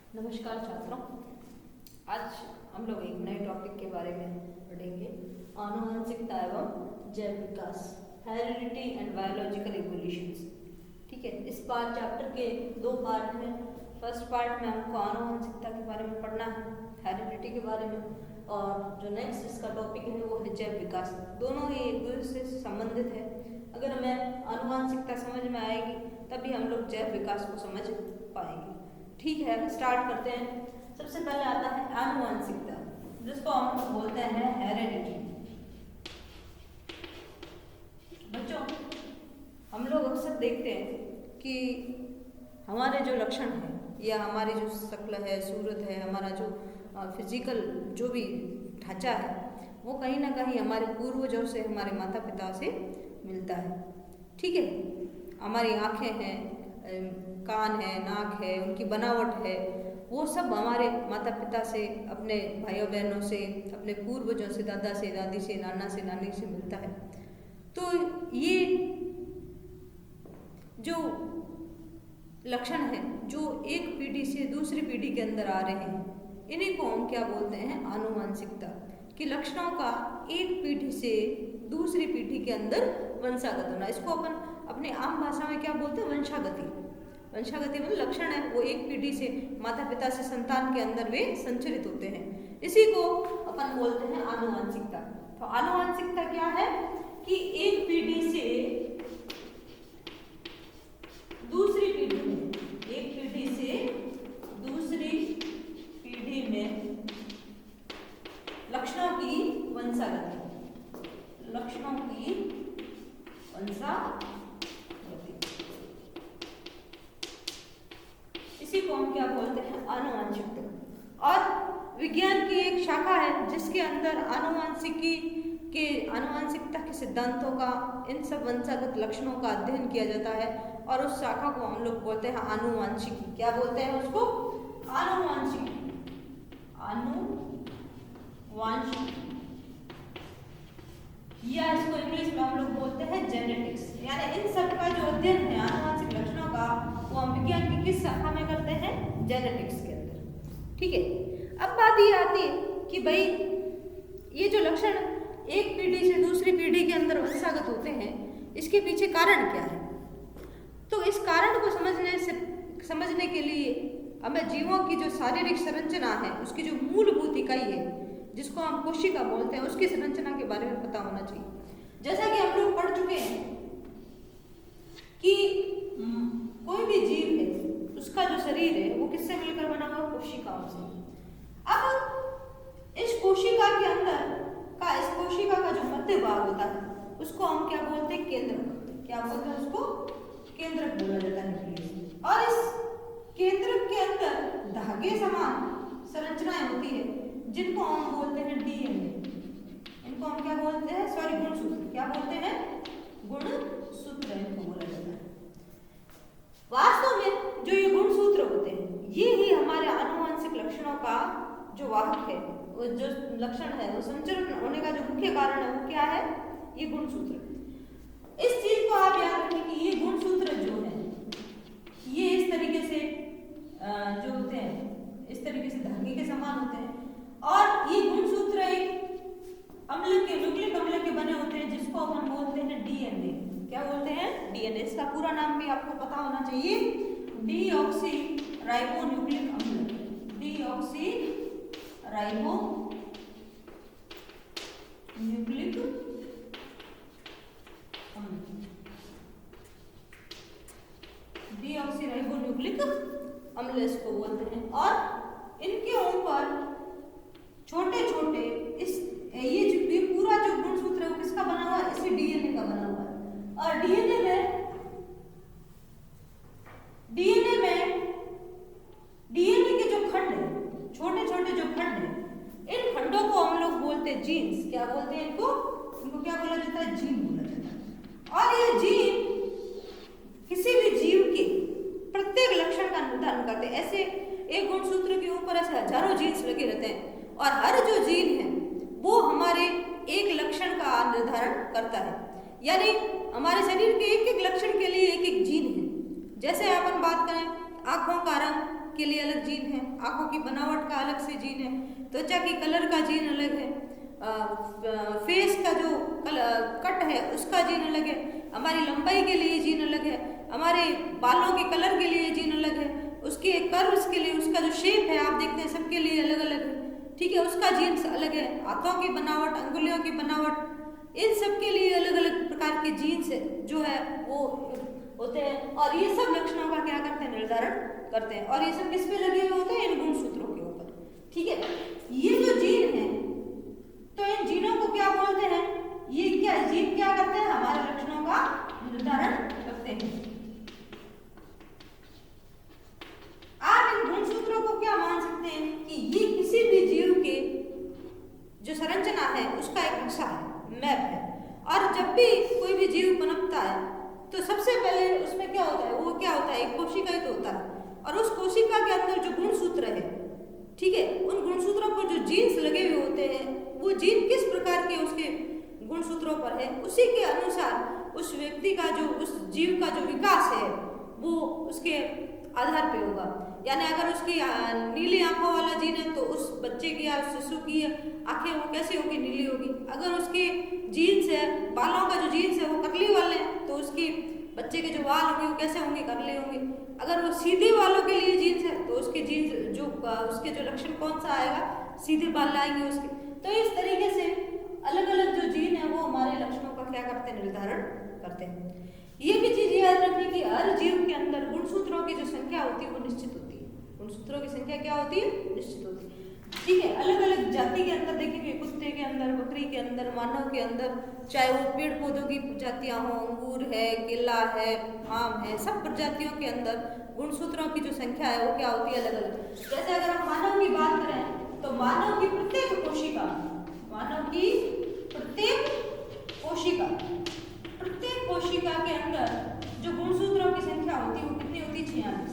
नमस्कार छात्रों। आज हम लोग एक नए टॉपिक के बारे में पढ़ेंगे, आनुवंशिकता एवं जैव विकास, हेरिडिटी एंड बायोलॉजिकल इवोल्यूशंस। ठीक है, इस बार चैप्टर के दो पार्ट हैं। फर्स्ट पार्ट में हमको आनुवंशिकता के बारे में पढ़ना है, हेरिडिटी के बारे में, और जो नेक्स्ट इसका टॉपिक है वो है जैव विकास। दोनों ही एक दूसरे से संबंधित है। अगर हमें आनुवंशिकता समझ में आएगी तभी हम लोग जैव विकास को समझ पाएंगे। ठीक है, स्टार्ट करते हैं। सबसे पहले आता है आनुवंशिकता, जिसको हम बोलते हैं हेरिडिटी। बच्चों, हम लोग अक्सर देखते हैं कि हमारे जो लक्षण हैं या हमारी जो शक्ल है, सूरत है, हमारा जो फिजिकल जो भी ढांचा है वो कहीं ना कहीं हमारे पूर्वजों से, हमारे माता पिता से मिलता है। ठीक है, हमारी आँखें हैं, कान है, नाक है, उनकी बनावट है, वो सब हमारे माता पिता से, अपने भाइयों बहनों से, अपने पूर्वजों से, दादा से, दादी से, नाना से, नानी से मिलता है। तो ये जो लक्षण है जो एक पीढ़ी से दूसरी पीढ़ी के अंदर आ रहे हैं, इन्हीं को हम क्या बोलते हैं, आनुवंशिकता। कि लक्षणों का एक पीढ़ी से दूसरी पीढ़ी के अंदर वंशागत होना, इसको अपन अपने आम भाषा में क्या बोलते हैं, वंशागति। वंशागति मतलब लक्षण है वो एक पीढ़ी से, माता पिता से संतान के अंदर वे संचरित होते हैं। इसी को अपन बोलते हैं आनुवंशिकता। तो आनुवंशिकता क्या है कि एक पीढ़ी से दूसरी पीढ़ी में, एक पीढ़ी से दूसरी पीढ़ी में लक्षणों की वंशागति, लक्षणों की वंशागति, इसी को हम क्या बोलते हैं, आनुवंशिकता। और विज्ञान की एक शाखा है जिसके अंदर आनुवंशिकता के सिद्धांतों का, इन सब वंशागत लक्षणों का अध्ययन किया जाता है, और उस शाखा को हम लोग बोलते हैं आनुवंशिकी। क्या बोलते हैं उसको, आनुवंशिकी, आनुवंशिकी, या इसको इंग्लिश में हम लोग बोलते हैं जेनेटिक्स। यानी इन सब का जो अध्ययन है आनुवंशिक लक्षणों का, वो हम विज्ञान की किस शाखा में करते हैं, जेनेटिक्स के अंदर। ठीक है, अब बात ये आती है कि भाई ये जो लक्षण एक पीढ़ी से दूसरी पीढ़ी के अंदर वंशागत होते हैं, इसके पीछे कारण क्या है। तो इस कारण को समझने के लिए हमें जीवों की जो शारीरिक संरचना है, उसकी जो मूलभूत इकाई है जिसको हम कोशिका बोलते हैं, उसकी संरचना के बारे में पता होना चाहिए। जैसा कि हम लोग पढ़ चुके हैं कि कोई भी जीव है, उसका जो शरीर है वो किससे मिलकर बना हुआ, कोशिकाओं से। अब इस कोशिका के अंदर का, इस कोशिका का जो मध्य भाग होता है उसको हम क्या बोलते हैं, केंद्रक। क्या बोलते हैं उसको, केंद्रक बोला जाता है। और इस केंद्रक के अंदर धागे समान संरचनाएं होती है जिनको हम बोलते हैं डीएनए। इनको हम क्या बोलते हैं, सॉरी, गुणसूत्र। क्या बोलते हैं, गुणसूत्र इनको बोला जाता है। वास्तव में जो ये गुणसूत्र होते हैं, ये ही हमारे आनुवंशिक लक्षणों का जो वाहक है, वो जो लक्षण है, वो संचरण होने का जो मुख्य कारण है वो क्या है, ये गुणसूत्र। इस चीज को आप याद रखें कि ये गुणसूत्र जो है ये इस तरीके से जो होते हैं, इस तरीके से धागे के समान होते हैं, और ये गुणसूत्र एक अम्ल के, न्यूक्लिक अम्ल के बने होते हैं जिसको हम बोलते हैं डीएनए। क्या बोलते हैं, डीएनए। इसका पूरा नाम भी आपको पता होना चाहिए, डीऑक्सी राइबोन्यूक्लिक अम्ल, डीऑक्सी राइबोन्यूक्लिक अम्ल, डीऑक्सी राइबोन्यूक्लिक अम्ल इसको बोलते हैं। और इनके ऊपर छोटे छोटे ये पूरा जो गुणसूत्र है वो किसका बना हुआ है, इसी डीएनए का बना हुआ है। और डीएनए के जो खंड है, छोटे छोटे जो खंड है, इन खंडों को हम लोग बोलते हैं जीन्स। क्या बोलते हैं इनको क्या बोला जाता है, जीन बोला जाता है। और ये जीन किसी भी जीव के प्रत्येक लक्षण का निर्धारण करते हैं। ऐसे एक गुणसूत्र के ऊपर ऐसे हजारों जीन्स लगे रहते हैं, और हर जो जीन है वो हमारे एक लक्षण का निर्धारण करता है। यानी हमारे शरीर के एक एक लक्षण के लिए एक एक जीन है। जैसे अपन बात करें, आंखों का रंग के लिए अलग जीन है, आंखों की बनावट का अलग से जीन है, त्वचा की कलर का जीन अलग है, फेस का जो कट है उसका जीन अलग है, हमारी लंबाई के लिए जीन अलग है, हमारे बालों के कलर के लिए जीन अलग है, उसके कर्व्स के लिए, उसका जो शेप है आप देखते हैं सबके लिए अलग अलग है, ठीक है, उसका जीन्स अलग है, हाथों की बनावट, अंगुलियों की बनावट, इन सब के लिए अलग अलग प्रकार के जीन्स जो है वो होते हैं। और ये सब लक्षणों का क्या करते हैं, निर्धारण करते हैं। और ये सब किस पे लगे हुए होते हैं, इन गुणसूत्रों के ऊपर, ठीक है। ये जो जीन है तो इन जीनों को क्या बोलते हैं, ये क्या जीन क्या करते हैं, हमारे लक्षणों का निर्धारण करते हैं। आप इन गुणसूत्रों को क्या मान सकते हैं कि ये किसी भी जीव के जो संरचना है उसका एक नक्शा है, मैप है। और जब भी कोई भी जीव पनपता है तो सबसे पहले उसमें क्या होता है, वो क्या होता है, एक कोशिका ही तो होता है, और उस कोशिका के अंदर जो गुणसूत्र है, ठीक है, उन गुणसूत्रों पर जो जीन्स लगे हुए होते हैं, वो जीन किस प्रकार के उसके गुणसूत्रों पर है, उसी के अनुसार उस व्यक्ति का जो, उस जीव का जो विकास है वो उसके आधार पे होगा। यानी अगर उसकी नीली आंखों वाला जीन है तो उस बच्चे की या शिशु की आंखें वो कैसी होगी, नीली होगी। अगर उसके जीन्स है, बालों का जो जीन्स है वो कर्ली वाले हैं तो उसकी बच्चे के जो बाल होंगे वो कैसे होंगे, कर्ली होंगे। अगर वो सीधे बालों के लिए जीन्स है तो उसके जीन्स जो उसके जो लक्षण कौन सा आएगा, सीधे बाल आएंगे उसके। तो इस तरीके से अलग अलग जो जीन है वो हमारे लक्षणों का क्या करते हैं, निर्धारण करते हैं। ये भी चीज याद रखनी कि हर जीव के अंदर गुणसूत्रों की जो संख्या होती है वो निश्चित होती है। गुणसूत्रों की संख्या क्या होती है, निश्चित होती है, ठीक है। अलग अलग जाति के अंदर देखेंगे, कुत्ते के अंदर, बकरी के अंदर, मानव के अंदर, चाहे वो पेड़ पौधों की प्रजातियां हो, अंगूर है, केला है, आम है, सब प्रजातियों के अंदर गुणसूत्रों की जो संख्या है वो क्या होती है, अलग अलग। जैसे अगर हम मानव की बात करें तो मानव की प्रत्येक कोशिका, मानव की प्रत्येक कोशिका के अंदर जो गुणसूत्रों की संख्या होती है वो कितनी होती है, 46।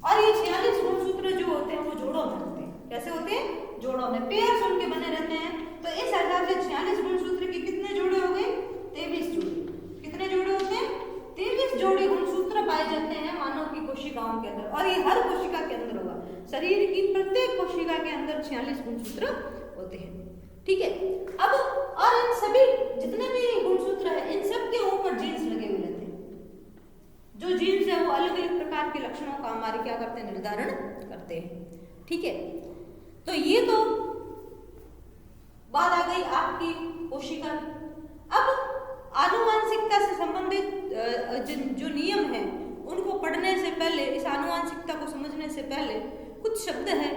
और ये 46 गुणसूत्र जो होते हैं वो जोड़ों में होते हैं। कैसे होते हैं, जोड़ों में, पेयर्स उनके बने रहते हैं। तो इस हिसाब से 46 गुणसूत्र के कितने जोड़े हो गए, 23 जोड़े। कितने जोड़े होते हैं, 23 जोड़े गुणसूत्र पाए जाते हैं मानव की कोशिकाओं के अंदर। और ये हर कोशिका के अंदर होगा, शरीर की प्रत्येक कोशिका के अंदर 46 गुणसूत्र होते हैं, ठीक है। अब और इन सभी जितने भी गुणसूत्र है इन सब के ऊपर जीन्स लगे हुए रहते हैं। जो जीन्स है वो अलग अलग प्रकार के लक्षणों का हमारे क्या करते हैं, निर्धारण करते हैं, ठीक है। तो ये तो बात आ गई आपकी कोशिका। अब आनुवांशिकता से संबंधित जो नियम है उनको पढ़ने से पहले, इस आनुवांशिकता को समझने से पहले कुछ शब्द है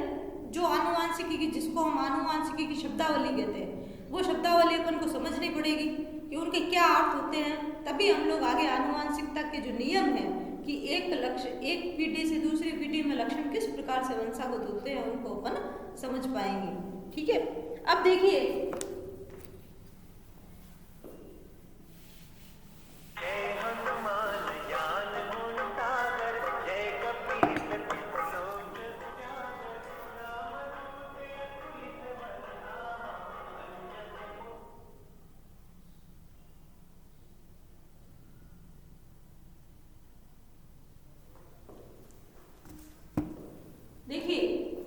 जो आनुवांशिकी की, जिसको हम आनुवांशिकी की शब्दावली कहते हैं, वो शब्दावली अपन को समझनी पड़ेगी कि उनके क्या अर्थ होते हैं। तभी हम लोग आगे आनुवांशिकता के जो नियम है कि एक पीढ़ी से दूसरी पीढ़ी में लक्षण किस प्रकार से वंशागत होते हैं उनको अपन समझ पाएंगे, ठीक है। अब देखिए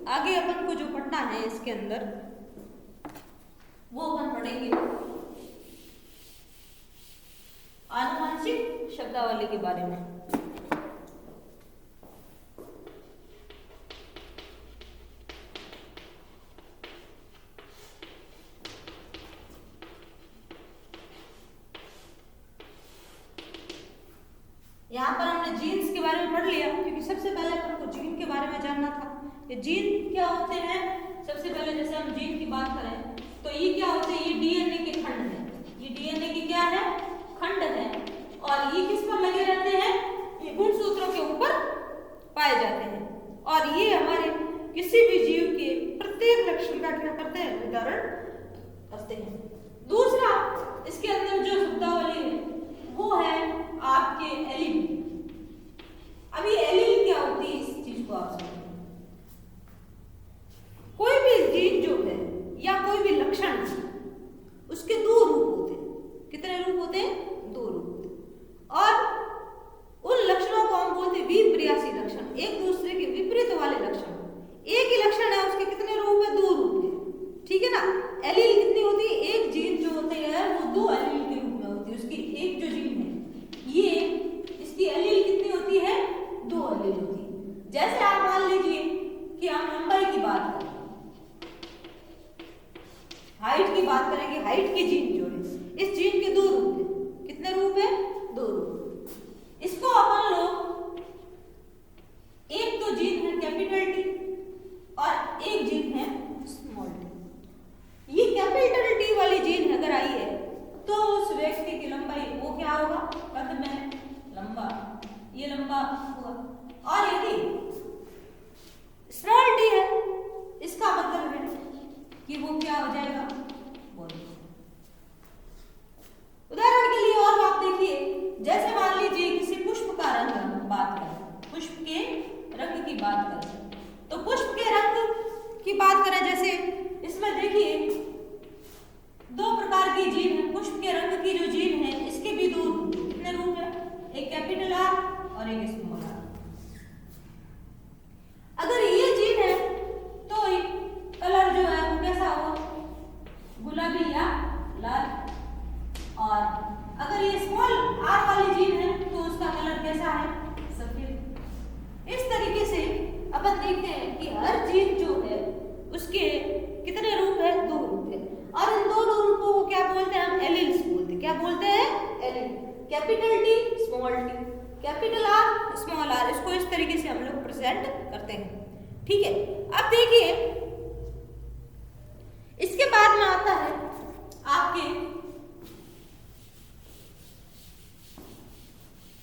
आगे अपन को जो पढ़ना है इसके अंदर वो अपन पढ़ेंगे आनुवांशिक शब्दावली के बारे में। यहाँ पर हमने जीन्स के बारे में पढ़ लिया क्योंकि सबसे पहले अपन को जीन के बारे में जानना था। ये जीन क्या होते हैं, सबसे पहले जैसे हम जीन की बात करें तो ये क्या होते हैं, ये डीएनए के खंड हैं। ये डीएनए की क्या है, खंड है। और ये किस पर लगे रहते हैं, ये गुणसूत्रों के ऊपर पाए जाते हैं। और ये हमारे किसी भी जीव के प्रत्येक लक्षण का क्या करते हैं, निर्धारण करते हैं। दूसरा इसके अंदर जो शब्दावली है वो है आपके एलील। अब ये एलील क्या होती है, इस चीज को आप समझें। कोई भी जीन जो है या कोई भी लक्षण उसके दो रूप होते हैं। कितने रूप होते हैं, दो रूप होते हैं। और उन लक्षणों को हम बोलते हैं विपर्यासी लक्षण, एक दूसरे के विपरीत वाले लक्षण। एक ही लक्षण है, उसके कितने रूप है? 2 रूप है, ठीक है ना। एलील कितनी होती है? एक जीन जो होते हैं वो 2 एलील के रूप में होती है। उसकी एक जो जीन है ये, इसकी एलील कितनी होती है? 2 एलील होती है। जैसे आप मान लीजिए कि हम लंबाई की बात करें, हाइट की बात करेंगे, हाइट की जीन जो है, इस जीन के 2 रूप है। कितने रूप है? 2 रूप। इसको अपन लोग, एक तो जीन है कैपिटल टी और एक जीन है स्मॉल टी। ये कैपिटल टी वाली जीन अगर आई है तो उस व्यक्ति की लंबाई वो क्या होगा? कद में लंबा, ये लंबा हुआ। और यदि स्मॉल टी है, इसका मतलब है कि वो क्या हो जाएगा? बॉडी। उदाहरण के लिए और आप देखिए, जैसे मान लीजिए किसी पुष्प का रंग हम बात करें, पुष्प के रंग की बात करें, तो पुष्प के रंग की बात करें, जैसे इसमें देखिए 2 प्रकार की जीन है। पुष्प के रंग की जो जीन है इसके भी 2 रूप, कितने रूप है? एक कैपिटल आर और एक स्मॉल आर। अगर ये जीन है तो कलर जो है वो कैसा होगा? गुलाबी या लाल। और अगर ये स्मॉल आर वाली जीन है तो उसका कलर कैसा है? सफेद। इस तरीके से अपन देखते हैं कि हर जीन जो है उसके कितने रूप है? 2 रूप है। और इन दोनों रूपों को क्या बोलते हैं? हम एलील्स बोलते हैं। क्या बोलते हैं? Allele. Capital T, small T, capital R, small R, इसको इस तरीके से हम लोग प्रेजेंट करते हैं, ठीक है। अब देखिए इसके बाद में आता है आपके,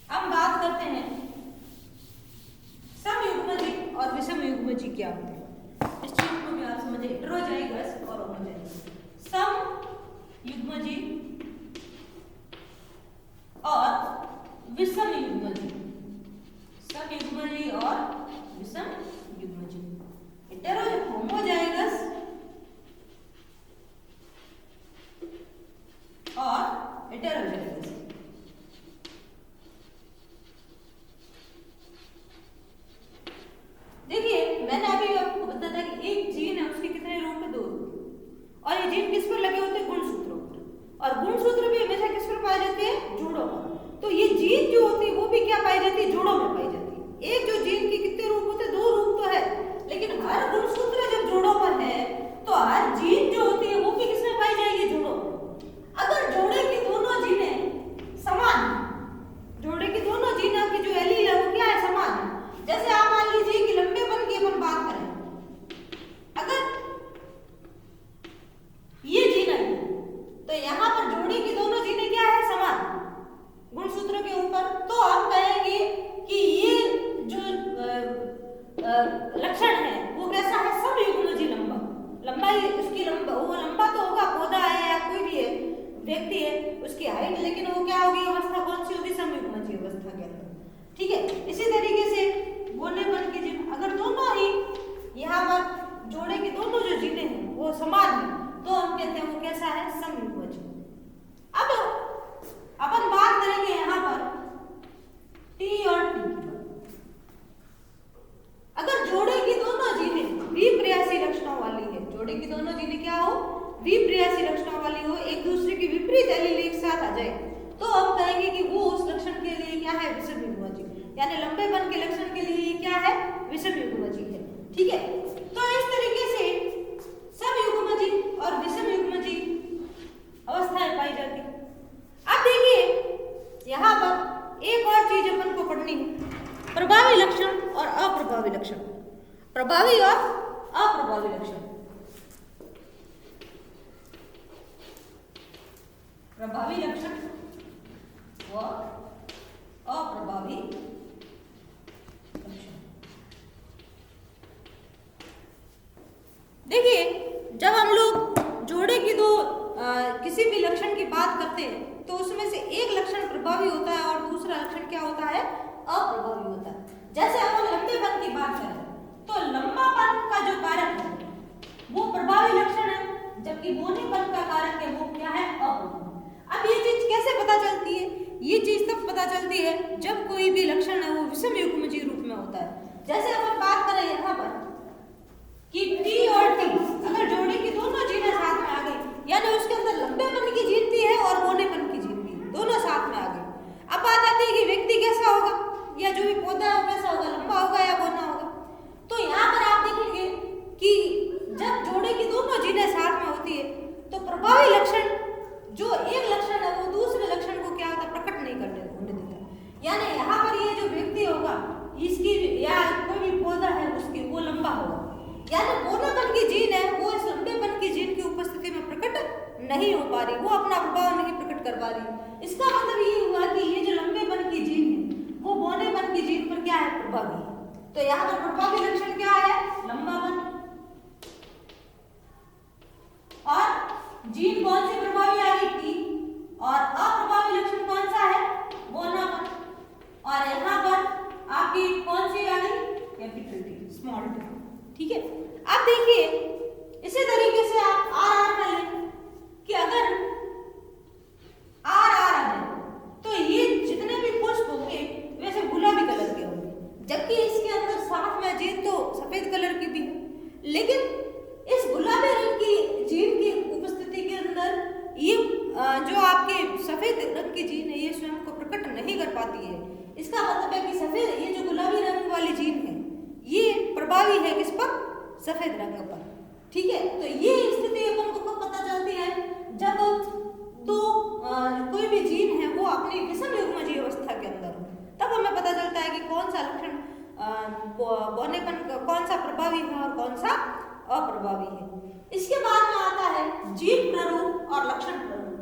हम बात करते हैं समयुग्मजी और विषमयुग्मजी क्या होते हैं। इस चीज को भी आप समझे, हेटेरोजाइगस और होमोजाइगस। समयुग्मजी और विषमयुग्मजी, समयुग्मजी और विषमयुग्मजी। होमोजाइगस और हेटेरोजाइगस। देखिए मैंने अभी आपको बताया था कि एक जीन है, उसके कितने रूप है? 2 रूप। और ये जीन किस पर लगे होते हैं? गुणसूत्रों पर। और गुणसूत्र भी हमेशा किस पर पाए जाते हैं? जोड़ों पर। तो ये जीन जो होती है वो भी क्या पाई जाती है? जोड़ों में पाई जाती है। एक जो जीन के कितने रूप होते हैं? 2 रूप तो है, लेकिन हर गुणसूत्र जब जोड़ों पर है तो हर जीन जो होती है वो भी किसमें पाई जाएगी? जोड़ों में। अगर जोड़े की दोनों जीनें समान, जोड़े की दोनों जीनों की जो एलील है वो क्या है? समान है। जैसे आप मान लीजिए कि लंबेपन की अपन बात करें, अगर ये जीन है तो यहाँ पर जोड़े की दोनों जीनें क्या है? समान गुणसूत्रों के ऊपर। तो हम कहेंगे कि ये जो लक्षण है वो कैसा है? समयुग्मजी लंबा। लंबाई उसकी वो लंबा तो होगा, पौधा है या कोई भी है, व्यक्ति है, उसकी हाइट, लेकिन वो क्या होगी? अवस्था कौन सी होगी? समयुग्मजी अवस्था के अंदर, ठीक है। इसी तरीके से गोलेपन की जीन, अगर दोनों ही यहाँ पर जोड़े की दोनों जो जीनें हैं वो समान है तो हम कहते हैं वो कैसा है? समयुग्मजी। अब अपन बात करेंगे यहाँ पर टी और टी की। अगर जोड़े की दोनों जीनें विप्रेयसी लक्षणों वाली है, जोड़े की दोनों जीनें क्या हो? विप्रेयसी लक्षणों वाली हो, एक दूसरे की विपरीत एलील एक साथ आ जाए तो हम कहेंगे कि वो उस लक्षण के लिए क्या है? विषमयुग्मजी। यानी लंबेपन के लक्षण के लिए क्या है? विषमयुग्मजी है, ठीक है। तो इस तरीके से समयुग्मजी और विषमयुग्मजी अवस्थाएं पाई जाती। अब देखिए यहाँ पर एक और चीज अपन को पढ़नी है, प्रभावी लक्षण और अप्रभावी लक्षण। प्रभावी और अप्रभावी लक्षण। प्रभावी लक्षण व अप्रभावी लक्षण। देखिए जब हम लोग जोड़े की किसी भी लक्षण की बात करते हैं तो उसमें से एक लक्षण प्रभावी होता है और दूसरा लक्षण क्या होता है? अप्रभावी होता है। जैसे हम लंबेपन की बात करें तो लंबापन का जो कारक है वो प्रभावी लक्षण है, जबकि बोनेपन का कारक है वो क्या है? अप्रभावी। अब ये चीज कैसे पता चलती है? ये चीज तब पता चलती है जब कोई भी लक्षण है वो विषमयुग्मजी रूप में होता है। जैसे अपन बात करें यहाँ पर पा रही, वो अपना प्रभाव नहीं प्रकट कर पा रही। इसका मतलब ये हुआ कि ये जो लंबेपन की जीन है वो बौनेपन की जीन पर क्या है, प्रभावी है। तो यहाँ पर प्रभावी लक्षण क्या है, लंबापन। और जीन कौन सी प्रभावी आ गई, टी, और अप्रभावी लक्षण कौन सा है, बौनापन। और यहाँ पर आपकी कौन सी आ गई, कैपिटल टी, स्मॉल टी। ठीक है, अब देखिए इसी तरीके से आप आर कर लें कि अगर आर है तो ये जितने भी पुष्प होंगे वैसे गुलाबी कलर के होंगे, जबकि इसके अंदर साथ में जीन तो सफेद कलर की भी है। लेकिन इस गुलाबी रंग की जीन की उपस्थिति के अंदर ये जो आपके सफेद रंग की जीन है ये स्वयं को प्रकट नहीं कर पाती है। इसका मतलब है कि सफेद, ये जो गुलाबी रंग वाली जीन है ये प्रभावी है किस पर, सफेद रंग पर। ठीक है, तो ये स्थिति अपन को कब पता चलती है, जब दो कोई भी जीन है वो अपनी विषम युग्मजीय अवस्था के अंदर हो, तब हमें पता चलता है कि कौन सा लक्षण बौनेपन कौन सा प्रभावी है और कौन सा अप्रभावी है। इसके बाद में आता है जीन प्ररूप और लक्षण प्ररूप।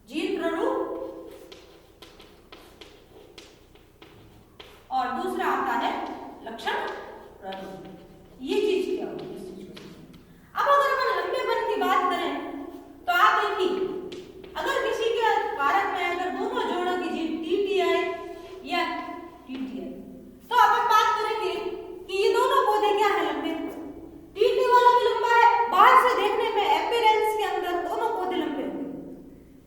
जीन प्ररूप और दूसरा आता है लक्षण प्ररूप। ये चीज क्या होगी, इस चीज को अब अगर अपन लंबेपन की बात करें तो आप देखिए अगर किसी के कारक में अगर दोनों जोड़ों की जीन टीटीआई या टीटीआई, तो अपन बात करेंगे कि ये दोनों पौधे क्या है, लंबे। टीटी वाला भी लंबा है, बाहर से देखने में अपीयरेंस के अंदर दोनों पौधे लंबे होंगे।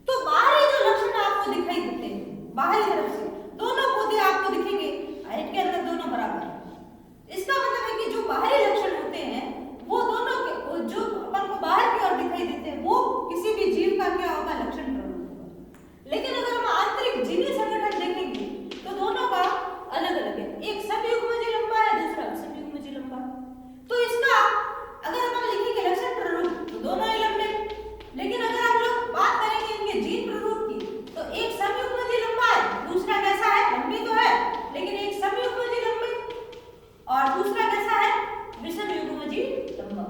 तो बाहरी जो लक्षण आपको दिखाई देते हैं बाहरी तरफ से दोनों पौधे आपको दिखेंगे हाइट के अंदर दोनों बराबर है। इसका मतलब है कि जो बाहरी लक्षण होते हैं वो दोनों के जो अपन को बाहर की ओर दिखाई देते हैं वो किसी भी जीव का क्या होगा, लक्षण प्ररूप होगा। लेकिन अगर हम आंतरिक जीवी संगठन देखेंगे तो दोनों का अलग अलग है, एक समयुग्मजीय लंबा है, दूसरा विषमयुग्मजीय लंबा। तो इसका अगर अपन लिखेंगे लक्षण प्ररूप तो दोनों ही लंबे। लेकिन अगर हम लोग बात करेंगे इनके जीन प्ररूप की तो एक समयुग्मजीय लंबा है, दूसरा कैसा है, लंबी तो है लेकिन एक समयुग्मजीय लंबी और दूसरा कैसा है, विषमयुग्मजीय लंबा।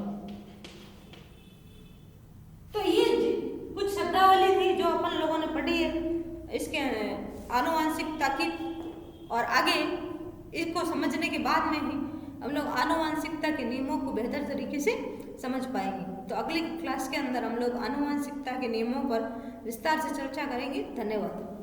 तो ये कुछ शब्दावली थी जो अपन लोगों ने पढ़ी है इसके आनुवांशिकता की, और आगे इसको समझने के बाद में ही हम लोग आनुवांशिकता के नियमों को बेहतर तरीके से समझ पाएंगे। तो अगली क्लास के अंदर हम लोग आनुवांशिकता के नियमों पर विस्तार से चर्चा करेंगे। धन्यवाद।